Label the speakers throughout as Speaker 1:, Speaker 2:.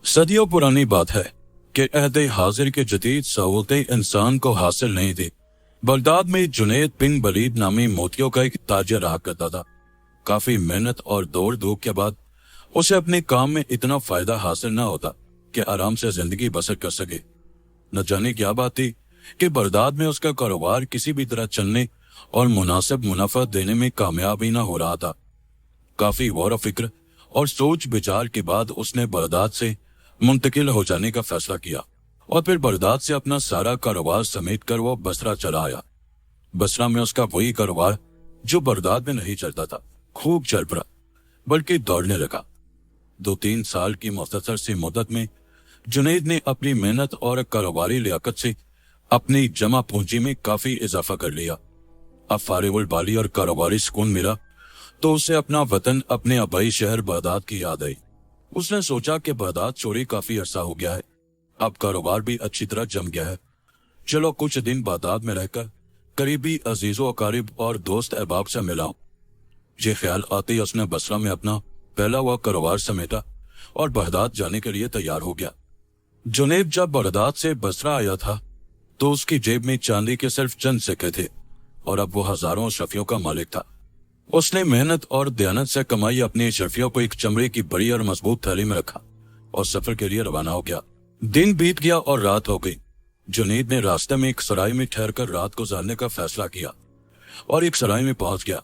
Speaker 1: صدیوں پرانی بات ہے کہ عہد حاضر کے جدید سہولتیں انسان کو حاصل نہیں تھی۔ بغداد میں جنید بن ولید نامی موتیوں کا ایک تاجر رہا کرتا تھا۔ کافی محنت اور دوڑ دھوپ کے بعد اسے اپنے کام میں اتنا فائدہ حاصل نہ ہوتا کہ آرام سے زندگی بسر کر سکے۔ نہ جانے کیا بات تھی کہ بغداد میں اس کا کاروبار کسی بھی طرح چلنے اور مناسب منافع دینے میں کامیاب ہی نہ ہو رہا تھا۔ کافی غور و فکر اور سوچ بچار کے بعد اس نے بغداد سے منتقل ہو جانے کا فیصلہ کیا اور پھر بغداد سے اپنا سارا کاروبار سمیٹ کر وہ بصرہ چلا آیا۔ بصرہ میں اس کا وہی کاروبار جو بغداد میں نہیں چلتا تھا خوب چل پڑا، بلکہ دوڑنے لگا۔ 2-3 سال کی مختصر سی مدت میں جنید نے اپنی محنت اور کاروباری لیاقت سے اپنی جمع پونجی میں کافی اضافہ کر لیا۔ اب فارغ البالی اور کاروباری سکون ملا تو اسے اپنا وطن، اپنے آبائی شہر بغداد کی یاد آئی۔ اس نے سوچا کہ بغداد چھوڑے کافی عرصہ ہو گیا ہے، اب کاروبار بھی اچھی طرح جم گیا ہے، چلو کچھ دن بغداد میں رہ کر قریبی عزیز و اقارب اور دوست احباب سے ملاؤں۔ یہ خیال آتے ہی اس نے بصرہ میں اپنا پہلا ہوا کاروبار سمیٹا اور بغداد جانے کے لیے تیار ہو گیا۔ جنید جب بغداد سے بصرہ آیا تھا تو اس کی جیب میں چاندی کے صرف چند سکے تھے اور اب وہ ہزاروں اشرفیوں کا مالک تھا۔ اس نے محنت اور دیانت سے کمائی اپنی اشرفیوں کو ایک چمڑے کی بڑی اور مضبوط تھیلی میں رکھا اور سفر کے لیے روانہ ہو گیا۔ دن بیت گیا اور رات ہو گئی۔ جنید نے راستے میں ایک سرائے میں ٹھہر کر رات گزارنے کا فیصلہ کیا اور ایک سرائے میں پہنچ گیا۔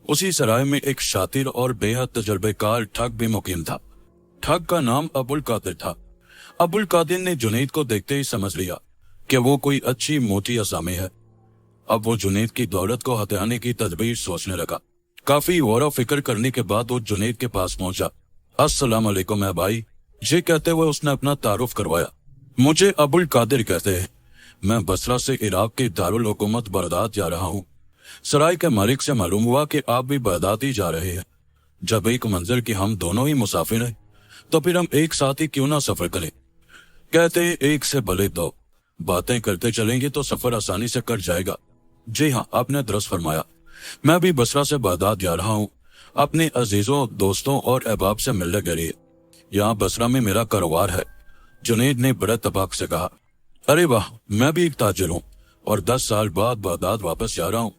Speaker 1: اسی سرائے میں ایک شاطر اور بے حد تجربہ کار ٹھگ بھی مقیم تھا۔ ٹھگ کا نام ابو القادر تھا۔ ابو القادر نے جنید کو دیکھتے ہی سمجھ لیا کہ وہ کوئی اچھی موٹی اسامی ہے۔ اب وہ جنید کی دولت کو ہتھیانے کی تدبیر سوچنے لگا۔ کافی غور و فکر کرنے کے بعد وہ جنید کے پاس پہنچا۔ السلام علیکم اے بھائی، یہ کہتے ہوئے اس نے اپنا تعارف کروایا۔ مجھے ابو القادر کہتے ہیں، میں بصرہ سے عراق کے دارالحکومت بغداد جا رہا ہوں۔ سرائے کے مالک سے معلوم ہوا کہ آپ بھی بغداد ہی جا رہے ہیں۔ جب ایک منزل کی ہم دونوں ہی مسافر ہیں تو پھر ہم ایک ساتھ ہی کیوں نہ سفر کریں؟ کہتے ہیں ایک سے بھلے دو، باتیں کرتے چلیں گے تو سفر آسانی سے کٹ جائے گا۔ جی ہاں، آپ نے درست فرمایا، میں بھی بصرہ سے بغداد جا رہا ہوں اپنے عزیزوں، دوستوں اور احباب سے ملنے کے لیے۔ یہاں بصرہ میں میرا کاروبار ہے، جنید نے بڑے اتفاق سے کہا۔ ارے واہ، میں بھی ایک تاجر ہوں اور 10 سال بعد بغداد واپس جا رہا ہوں۔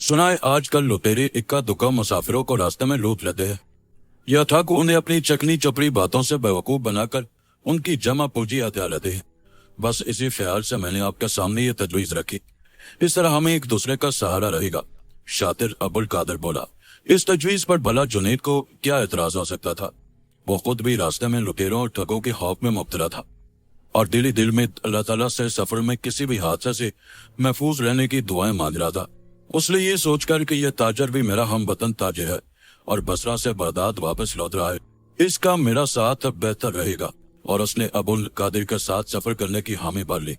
Speaker 1: سنا ہے آج کل لٹیرے اکا دکا مسافروں کو راستے میں لوٹ لیتے ہیں۔ یہ ٹھگ انہیں اپنی چکنی چپڑی باتوں سے بیوقوف بنا کر ان کی جمع پونجی ہتھیا لیتے ہیں۔ بس اسی خیال سے میں نے آپ کے سامنے یہ تجویز رکھی، اس طرح ہمیں ایک دوسرے کا سہارا رہے گا۔ شاطر ابو القادر بولا۔ اس تجویز پر بھلا جنید کو کیا اعتراض ہو سکتا تھا؟ وہ خود بھی راستے میں لٹیروں اور ٹھگوں کے خوف میں مبتلا تھا اور دل ہی دل میں اللہ تعالیٰ سے سفر میں کسی بھی حادثے سے محفوظ رہنے کی دعائیں مانگ رہا تھا۔ اس لیے یہ سوچ کر کہ یہ تاجر بھی میرا ہم وطن تاجر ہے اور بصرہ سے بغداد واپس لوٹ رہا ہے، اس کا میرا ساتھ بہتر رہے گا، اور اس نے ابو القادر کے ساتھ سفر کرنے کی حامی بھر لی۔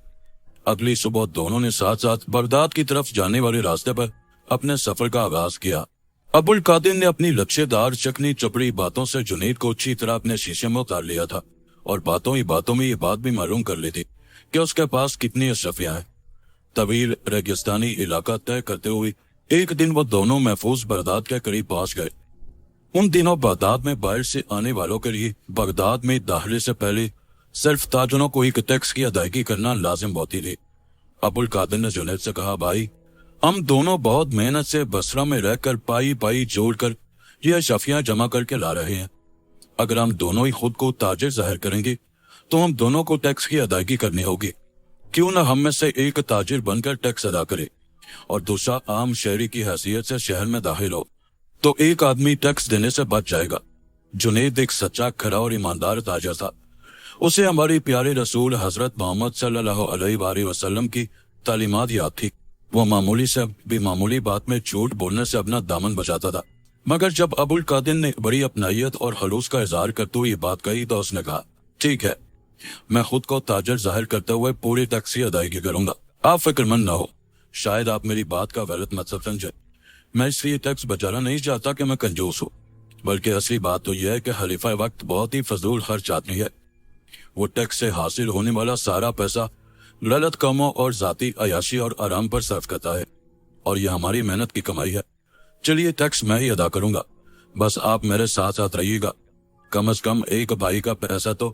Speaker 1: اگلی صبح دونوں نے ساتھ ساتھ بغداد کی طرف جانے والے راستے پر اپنے سفر کا آغاز کیا۔ ابو القادر نے اپنی لچے دار چکنی چپڑی باتوں سے جنید کو اچھی طرح اپنے شیشے میں اتار لیا تھا اور باتوں ہی باتوں میں یہ بات بھی معلوم کر لی تھی کہ اس کے پاس کتنی اشرفیاں ہیں۔ طویل ریگستانی علاقہ طے کرتے ہوئے ایک دن وہ دونوں محفوظ بغداد کے قریب پہنچ گئے۔ ان دنوں بغداد میں باہر سے آنے والوں کے لیے بغداد میں داخلے سے پہلے صرف تاجروں کو ایک ٹیکس کی ادائیگی کرنا لازم ہوتی تھی۔ ابو القادر نے جنید سے کہا، بھائی ہم دونوں بہت محنت سے بصرہ میں رہ کر پائی پائی جوڑ کر یہ اشرفیاں جمع کر کے لا رہے ہیں۔ اگر ہم دونوں ہی خود کو تاجر ظاہر کریں گے تو ہم دونوں کو ٹیکس کی ادائیگی کرنی ہوگی۔ کیوں نہ ہم میں سے ایک تاجر بن کر ٹیکس ادا کرے اور دوسرا عام شہری کی حیثیت سے شہر میں داخل ہو، تو ایک آدمی ٹیکس دینے سے بچ جائے گا۔ جنید ایک سچا، کھرا اور ایماندار تاجر تھا۔ اسے ہمارے پیارے رسول حضرت محمد صلی اللہ علیہ وآلہ وسلم کی تعلیمات یاد تھی۔ وہ معمولی سے بھی معمولی بات میں جھوٹ بولنے سے اپنا دامن بچاتا تھا، مگر جب ابو القادر نے بڑی اپنائیت اور خلوص کا اظہار کرتے ہوئے یہ بات کہی تو اس نے کہا، ٹھیک ہے، میں خود کو تاجر ظاہر کرتے ہوئے پوری ٹیکس کی ادائیگی کروں گا، آپ فکر مند نہ ہو۔ شاید آپ میری بات کا غلط مطلب سمجھے، میں اس لیے ٹیکس بچانا نہیں چاہتا کہ میں کنجوس ہوں، بلکہ اصلی بات تو یہ ہے کہ خلیفہ وقت بہت ہی فضول خرچ آدمی ہے۔ وہ ٹیکس سے حاصل ہونے والا سارا پیسہ غلط کاموں اور ذاتی عیاشی اور آرام پر صرف کرتا ہے، اور یہ ہماری محنت کی کمائی ہے۔ چلیے ٹیکس میں ہی ادا کروں گا، بس آپ میرے ساتھ ساتھ رہیے گا۔ کم از کم ایک بھائی کا پیسہ تو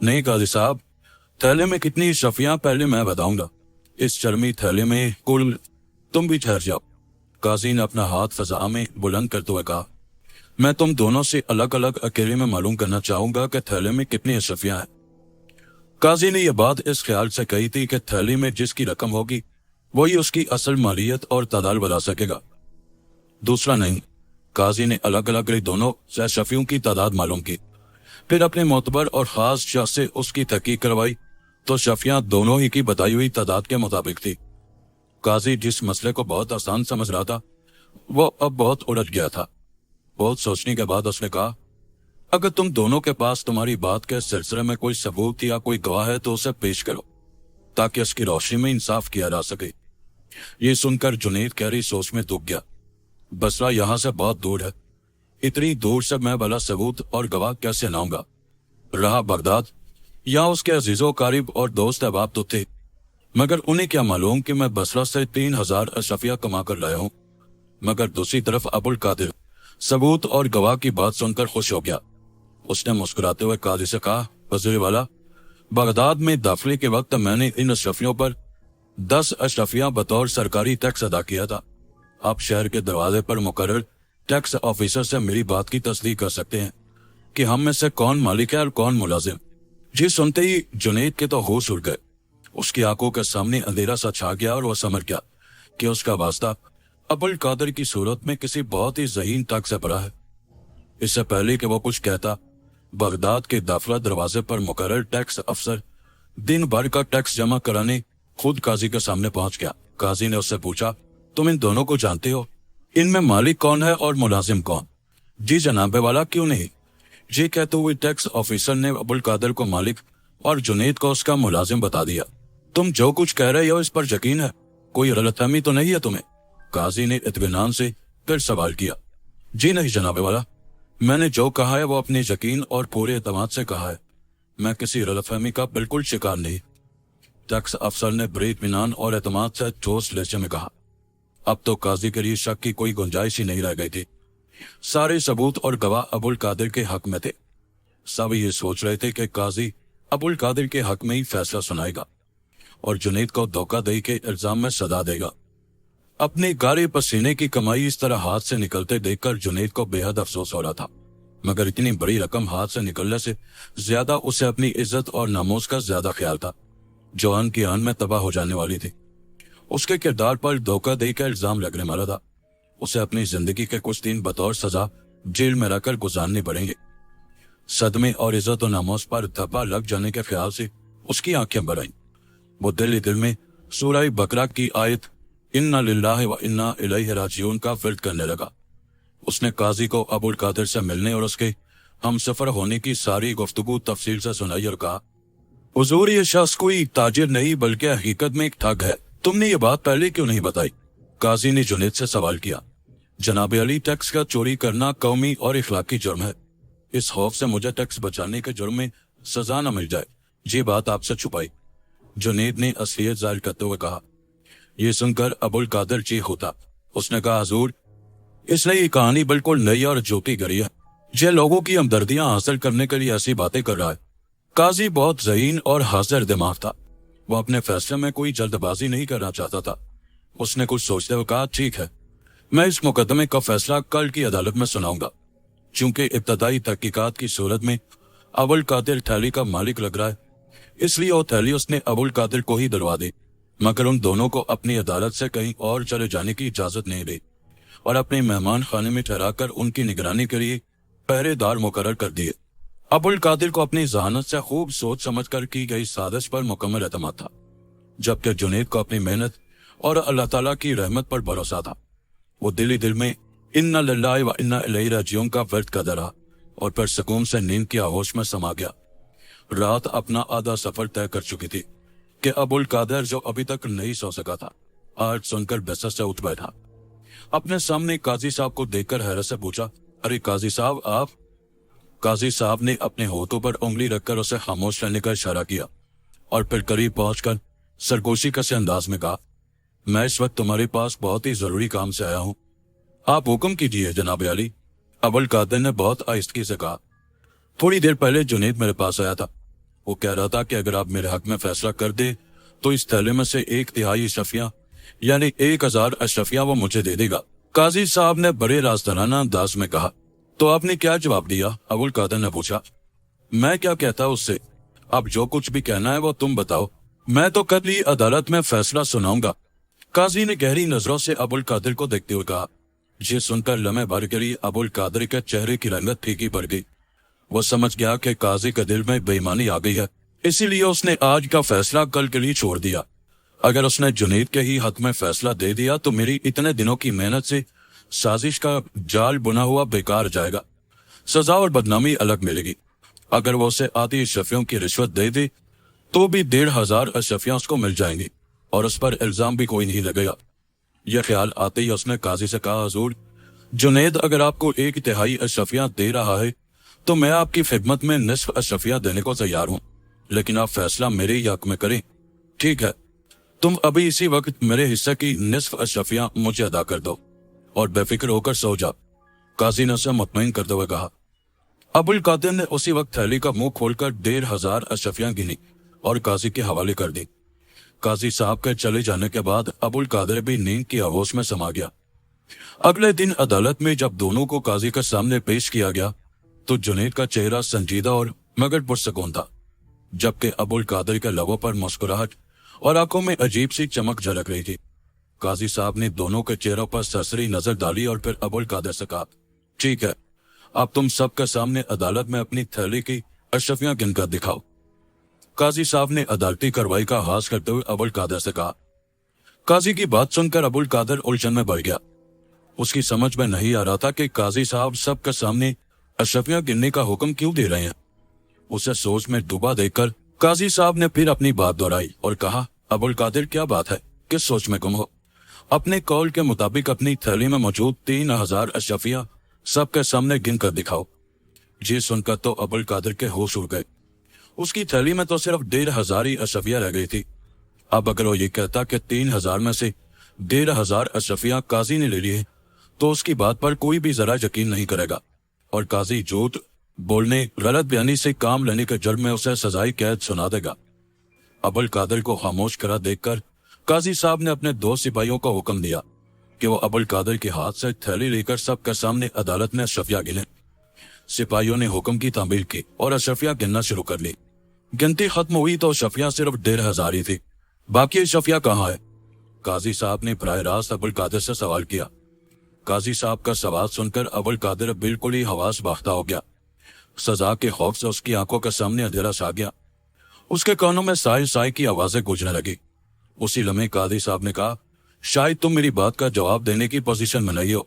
Speaker 1: نہیں قاضی صاحب، تھیلے میں کتنی اشرفیاں پہلے میں بتاؤں گا۔ اس چرمی تھیلے میں کل، تم بھی ٹھہر جاؤ۔ قاضی نے اپنا ہاتھ فضا میں بلند کرتے ہوئے کہا، میں تم دونوں سے الگ الگ اکیلے میں معلوم کرنا چاہوں گا کہ تھیلے میں کتنی اشرفیاں ہیں۔ قاضی نے یہ بات اس خیال سے کہی تھی کہ تھیلی میں جس کی رقم ہوگی وہی اس کی اصل مالیت اور تعداد بتا سکے گا، دوسرا نہیں۔ قاضی نے الگ الگ دونوں سے اشرفیوں کی تعداد معلوم کی، پھر اپنے معتبر اور خاص شخص سے اس کی تحقیق کروائی تو اشرفیاں دونوں ہی کی بتائی ہوئی تعداد کے مطابق تھی۔ قاضی جس مسئلے کو بہت آسان سمجھ رہا تھا وہ اب بہت الجھ گیا تھا۔ بہت سوچنے کے بعد اس نے کہا، اگر تم دونوں کے پاس تمہاری بات کے سلسلے میں کوئی ثبوت یا کوئی گواہ ہے تو اسے پیش کرو تاکہ اس کی روشنی میں انصاف کیا جا سکے۔ یہ سن کر جنید گہری سوچ میں ڈوب گیا۔ بصرہ یہاں سے بہت دور ہے، اتنی دور سے میں بلا ثبوت اور گواہ کیسے لاؤں گا؟ رہا بغداد، یہاں اس کے عزیز و قریب اور دوست احباب تو تھے، مگر انہیں کیا معلوم کہ میں بصرہ سے 3000 اشرفیہ کما کر لایا ہوں۔ مگر دوسری طرف ابو القادر ثبوت اور گواہ کی بات سن کر خوش ہو گیا۔ اس نے مسکراتے ہوئے قاضی سے کہا، وزیر والا، بغداد میں داخلے کے وقت میں نے ان اشرفیوں پر 10 اشرفیہ بطور سرکاری ٹیکس ادا کیا تھا۔ آپ شہر کے دروازے پر مقرر ٹیکس آفیسر سے میری بات کی تصدیق کر سکتے ہیں کہ ہم میں سے کون مالک ہے اور کون ملازم۔ جی سنتے ہی جنید کے تو ہوش اڑ گئے۔ اس کی آنکھوں کے سامنے اندھیرا سا چھا گیا اور وہ سمجھ گیا کہ اس کا واسطہ ابو القادر کی صورت میں کسی بہت ہی ذہین تک سے پڑا ہے۔ اس سے پہلے کہ وہ کچھ کہتا، بغداد کے داخلہ دروازے پر مقرر ٹیکس افسر دن بھر کا ٹیکس جمع کرانے خود قاضی کے سامنے پہنچ گیا۔ قاضی نے اس سے پوچھا، تم ان دونوں کو جانتے ہو؟ ان میں مالک کون ہے اور ملازم کون؟ جی جناب والا، کیوں نہیں؟ جی کہتے ہوئے ٹیکس آفیسر نے ابو القادر کو مالک اور جنید کو اس کا ملازم بتا دیا۔ تم جو کچھ کہہ رہے ہو اس پر یقین ہے؟ کوئی غلط فہمی تو نہیں ہے تمہیں؟ قاضی نے اطمینان سے پھر سوال کیا۔ جی نہیں جناب والا، میں نے جو کہا ہے وہ اپنے یقین اور پورے اعتماد سے کہا ہے، میں کسی غلط فہمی کا بالکل شکار نہیں۔ ٹیکس افسر نے بڑے اطمینان اور اعتماد سے ٹھوس لہجے میں کہا۔ اب تو قاضی کے لیے شک کی کوئی گنجائش ہی نہیں رہ گئی تھی۔ سارے ثبوت اور گواہ ابو القادر کے حق میں تھے۔ سب یہ سوچ رہے تھے کہ قاضی ابو القادر کے حق میں ہی فیصلہ سنائے گا اور جنید کو دھوکہ دہی کے الزام میں سزا دے گا۔ اپنے گارے پسینے کی کمائی اس طرح ہاتھ سے نکلتے دیکھ کر جنید کو بے حد افسوس ہو رہا تھا، مگر اتنی بڑی رقم ہاتھ سے نکلنے سے زیادہ اسے اپنی عزت اور ناموس کا زیادہ خیال تھا جو آن کی آن میں تباہ ہو جانے والی تھی۔ اس کے کردار پر دھوکہ دہی کا الزام لگنے والا تھا۔ اسے اپنی زندگی کے کچھ دن بطور سزا جیل میں رہ کر گزارنے پڑیں گے۔ صدمے اور عزت و ناموس پر دھبا لگ جانے کے خیال سے اس کی آنکھیں بھر آئیں۔ وہ دل ہی دل میں سورہ بقرہ کی آیت انا للہ و انا الیہ راجعون کا ورد کرنے لگا۔ اس نے قاضی کو ابو القادر سے ملنے اور اس کے ہم سفر ہونے کی ساری گفتگو تفصیل سے سنائی اور کہا، حضور یہ شخص کوئی تاجر نہیں بلکہ حقیقت میں ایک ٹھگ ہے، تم نے یہ بات پہلے کیوں نہیں بتائی؟ قاضی نے جنید سے سوال کیا۔ جناب علی، ٹیکس کا چوری کرنا قومی اور اخلاقی جرم ہے، اس خوف سے مجھے ٹیکس بچانے کے جرم میں سزا نہ مل جائے یہ بات آپ سے چھپائی۔ جنید نے اصلیت ظاہر کرتے ہوئے کہا۔ یہ سن کر ابو القادر چیخ ہوتا۔ اس نے کہا، حضور اس لیے یہ کہانی بالکل نئی اور جھوٹی گری ہے، یہ لوگوں کی ہمدردیاں حاصل کرنے کے لیے ایسی باتیں کر رہا ہے۔ قاضی بہت ذہین اور حاضر دماغ تھا، وہ اپنے فیصلے میں کوئی جلد بازی نہیں کرنا چاہتا تھا۔ اس نے کچھ سوچتے ہوئے کہا، ٹھیک ہے، میں اس مقدمے کا فیصلہ کل کی عدالت میں سناؤں گا۔ چونکہ ابتدائی تحقیقات کی صورت میں ابو القادر تھیلی کا مالک لگ رہا ہے، اس لیے وہ تھیلی اس نے ابو القادر کو ہی دلوا دی، مگر ان دونوں کو اپنی عدالت سے کہیں اور چلے جانے کی اجازت نہیں دی اور اپنے مہمان خانے میں ٹھہرا کر ان کی نگرانی کے لیے پہرے دار مقرر کر دیے۔ ابو القادر کو اپنی ذہانت سے خوب سوچ سمجھ کر کی گئی سازش پر مکمل اعتماد تھا، جبکہ جنید کو اپنی محنت اور اللہ تعالیٰ کی رحمت پر بھروسہ تھا۔ وہ دل ہی دل میں انا للہ و انا الیہ راجعون کا ورد کرتا رہا اور پھر سکون سے نیند کی آغوش میں سما گیا۔ رات اپنا آدھا سفر طے کر چکی تھی کہ ابو القادر جو ابھی تک نہیں سو سکا تھا آج سن کر بستر سے اٹھ بیٹھا۔ اپنے سامنے قاضی صاحب کو دیکھ کر حیرت سے پوچھا، ارے قاضی صاحب آپ؟ قاضی صاحب نے اپنے ہونٹوں پر انگلی رکھ کر اسے خاموش رہنے کا اشارہ کیا اور پھر قریب پہنچ کر سرگوشی کسے انداز میں کہا، میں اس وقت تمہارے پاس بہت ہی ضروری کام سے آیا ہوں، آپ حکم کیجیے جناب علی۔ ابو القادر نے بہت آہستگی سے کہا، تھوڑی دیر پہلے جنید میرے پاس آیا تھا، وہ کہہ رہا تھا کہ اگر آپ میرے حق میں فیصلہ کر دے تو اس تھیلے میں سے 1/3 اشرفیاں یعنی 1000 اشرفیاں وہ مجھے دے دے گا۔ قاضی صاحب نے بڑے رازدارانہ انداز میں کہا۔ تو آپ نے کیا جواب دیا؟ ابو القادر نے پوچھا۔ میں کیا کہتا اس سے؟ اب جو کچھ بھی کہنا ہے وہ تم بتاؤ، میں تو کل ہی عدالت میں فیصلہ سناؤں گا۔ قاضی نے گہری نظروں سے ابو القادر کو دیکھتے ہوئے کہا۔ یہ سن کر لمحے بھر گئی ابو القادر کے چہرے کی رنگت پھیکی پڑ گئی۔ وہ سمجھ گیا کہ قاضی کے دل میں بے ایمانی آ گئی ہے، اسی لیے اس نے آج کا فیصلہ کل کے لیے چھوڑ دیا۔ اگر اس نے جنید کے ہی حق میں فیصلہ دے دیا تو میری اتنے دنوں کی محنت سے سازش کا جال بنا ہوا بیکار جائے گا، سزا اور بدنامی الگ ملے گی۔ اگر وہ اسے آدھی اشرفیوں کی رشوت دے دے تو بھی 1500 اشرفیاں اس کو مل جائیں گی اور اس پر الزام بھی کوئی نہیں لگے گا۔ یہ خیال آتے ہی اس نے قاضی سے کہا، حضور جنید اگر آپ کو 1/3 اشرفیاں دے رہا ہے تو میں آپ کی خدمت میں نصف اشرفیاں دینے کو تیار ہوں، لیکن آپ فیصلہ میرے ہی حق میں کریں۔ ٹھیک ہے، تم ابھی اسی وقت میرے حصے کی نصف اشرفیاں مجھے ادا کر دو اور بے فکر ہو کر سو جا، قاضی نے اسے مطمئن کرتے ہوئے کہا۔ ابو القادر نے اسی وقت تھیلی کا منہ کھول کر 1500 اشرفیاں گنی اور قاضی کے حوالے کر دی۔ قاضی صاحب کے چلے جانے کے بعد ابو القادر بھی نیند کی آغوش میں سما گیا۔ اگلے دن عدالت میں جب دونوں کو قاضی کے سامنے پیش کیا گیا تو جنید کا چہرہ سنجیدہ اور مگر پرسکون تھا، جبکہ ابو القادر کے لبوں پر مسکراہٹ اور آنکھوں میں عجیب سی چمک جھلک رہی تھی۔ قاضی صاحب نے دونوں کے چہروں پر سرسری نظر ڈالی اور پھر ابو القادر سے کہا، ٹھیک ہے، اب تم سب کے سامنے عدالت میں اپنی تھیلی کی اشرفیاں گن کر دکھاؤ۔ قاضی صاحب نے عدالتی کارروائی کا آغاز کرتے ہوئے ابو القادر سے کہا۔ قاضی کی بات سن کر ابو القادر الجھن میں پڑ گیا۔ اس کی سمجھ میں نہیں آ رہا تھا کہ قاضی صاحب سب کے سامنے اشرفیاں گننے کا حکم کیوں دے رہے ہیں۔ اسے سوچ میں ڈوبا دیکھ کر قاضی صاحب نے پھر اپنی بات دہرائی اور کہا، ابو القادر کیا بات ہے، کس سوچ میں گم ہو؟ اپنے قول کے مطابق اپنی تھیلی میں موجود 3000 اشرفیاں سب کے سامنے گن کر دکھاؤ۔ یہ سن کر تو ابو القادر کے ہوش اڑ گئے۔ اس کی تھیلی میں تو صرف 1500 ہی اشرفیاں رہ گئی تھی۔ اب اگر وہ یہ کہتا کہ 3000 میں سے 1500 اشرفیاں قاضی نے لے لی تو اس کی بات پر کوئی بھی ذرا یقین نہیں کرے گا اور قاضی جھوٹ بولنے، غلط بیانی سے کام لینے کے جرم میں اسے سزائی قید سنا دے گا۔ ابو القادر کو خاموش کرا دیکھ کر قاضی صاحب نے اپنے 2 سپاہیوں کو حکم دیا کہ وہ ابو القادر کے ہاتھ سے تھیلی لے کر سب کے سامنے عدالت میں اشرفیاں گنیں۔ سپاہیوں نے حکم کی تعمیل کی اور اشرفیاں گننا شروع کر لی۔ گنتی ختم ہوئی تو اشرفیاں صرف 1500 ہی تھی۔ باقی اشرفیاں کہاں ہے؟ قاضی صاحب نے براہ راست ابو القادر سے سوال کیا۔ قاضی صاحب کا سوال سن کر ابو القادر بالکل ہی حواس باختہ ہو گیا۔ سزا کے خوف سے اس کی آنکھوں کے سامنے اندھیرا چھا گیا۔ اس کے کانوں میں سائے سائے کی آوازیں گونجنے لگی۔ اسی لمحے قاضی صاحب نے کہا، شاید تم میری بات کا جواب دینے کی پوزیشن میں نہیں ہو۔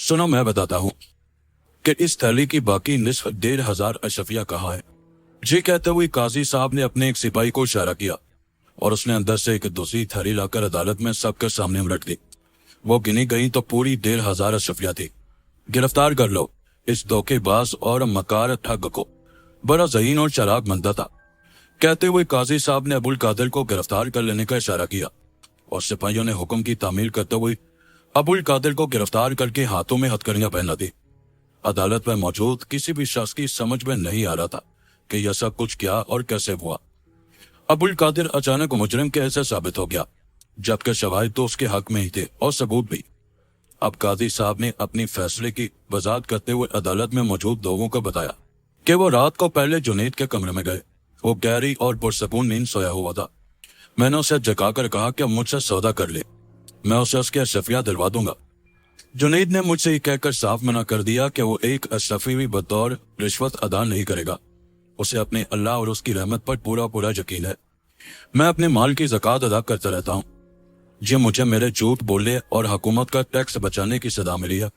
Speaker 1: سنو میں بتاتا ہوں کہ اس تھیلی کی باقی نصف 1500 اشرفیاں کہاں ہے۔ جی کہتے ہوئے قاضی صاحب نے اپنے ایک سپاہی کو اشارہ کیا اور اس نے اندر سے ایک دوسری تھیلی لا کر عدالت میں سب کے سامنے رکھ دی۔ وہ گنی گئی تو پوری 1500 اشرفیاں تھی۔ گرفتار کر لو اس دھوکے باز اور مکار ٹھگ کو، بڑا ذہین اور چلاک بندہ تھا۔ کہتے ہوئے قاضی صاحب نے ابو القادر کو گرفتار کر لینے کا اشارہ کیا اور سپاہیوں نے حکم کی تعمیل کرتے ہوئے ابو القادر کو گرفتار کر کے ہاتھوں میں ہتھکڑیاں پہنا دی۔ عدالت میں موجود کسی بھی شخص کی سمجھ میں نہیں آ رہا تھا کہ یہ سب کچھ کیا اور کیسے ہوا۔ ابو القادر اچانک مجرم کے ایسے ثابت ہو گیا، جبکہ شواہد تو اس کے حق میں ہی تھے اور ثبوت بھی۔ اب قاضی صاحب نے اپنی فیصلے کی وضاحت کرتے ہوئے عدالت میں موجود لوگوں کو بتایا کہ وہ رات کو پہلے جنید کے کمرے میں گئے۔ وہ گہری اور پرسکون نیند سویا ہوا تھا۔ میں نے اسے جگا کر کہا کہ مجھ سے سودا کر لے، میں اسے اس کے اشرفیاں دلوا دوں گا۔ جنید نے مجھ سے یہ کہہ کر صاف منع کر دیا کہ وہ ایک اشرفی بھی بطور رشوت ادا نہیں کرے گا۔ اسے اپنے اللہ اور اس کی رحمت پر پورا یقین ہے۔ میں اپنے مال کی زکوٰۃ ادا کرتا رہتا ہوں۔ یہ مجھے میرے جھوٹ بولنے اور حکومت کا ٹیکس بچانے کی سزا ملی ہے۔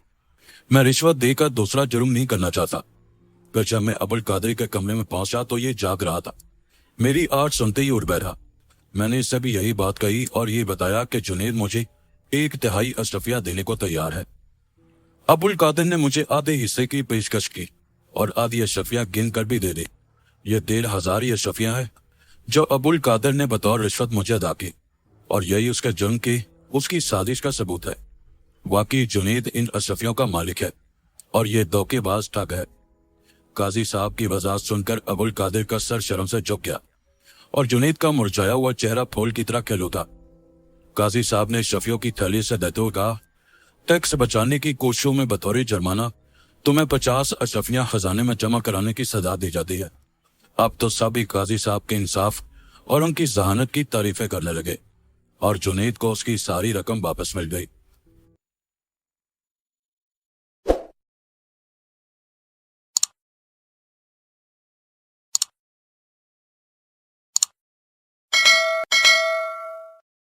Speaker 1: میں رشوت دے کر دوسرا جرم نہیں کرنا چاہتا۔ پھر جب میں ابو القادر کے کمرے میں پہنچا تو یہ جاگ رہا تھا۔ میری آٹ سنتے ہی اٹھ بیٹھا۔ میں نے اس سے بھی یہی بات کہی اور یہ بتایا کہ جنید مجھے 1/3 اشرفیاں دینے کو تیار ہے۔ ابو القادر نے مجھے آدھے حصے کی پیشکش کی اور آدھی اشرفیاں گن کر بھی دے دی۔ یہ 1500 ہی اشرفیاں ہیں جو ابو القادر نے بطور رشوت مجھے ادا کی، اور یہی اس کے جرم کی اس کی سازش کا ثبوت ہے۔ واقعی جنید ان اشرفیوں کا مالک ہے اور یہ دھوکے باز ٹھگ ہے۔ قاضی صاحب کی وضاحت سن کر ابو القادر کا سر شرم سے جھک گیا اور جنید کا مرجھایا ہوا چہرہ پھول کی طرح کھل اٹھا۔ قاضی صاحب نے شفیع کی تھیلی سے دیتے ہوئے کہا، ٹیکس بچانے کی کوششوں میں بطور جرمانہ تمہیں 50 اشرفیاں خزانے میں جمع کرانے کی سزا دی جاتی ہے۔ اب تو سبھی قاضی صاحب کے انصاف اور ان کی ذہانت کی تعریفیں کرنے لگے اور جنید کو اس کی ساری رقم واپس مل گئی۔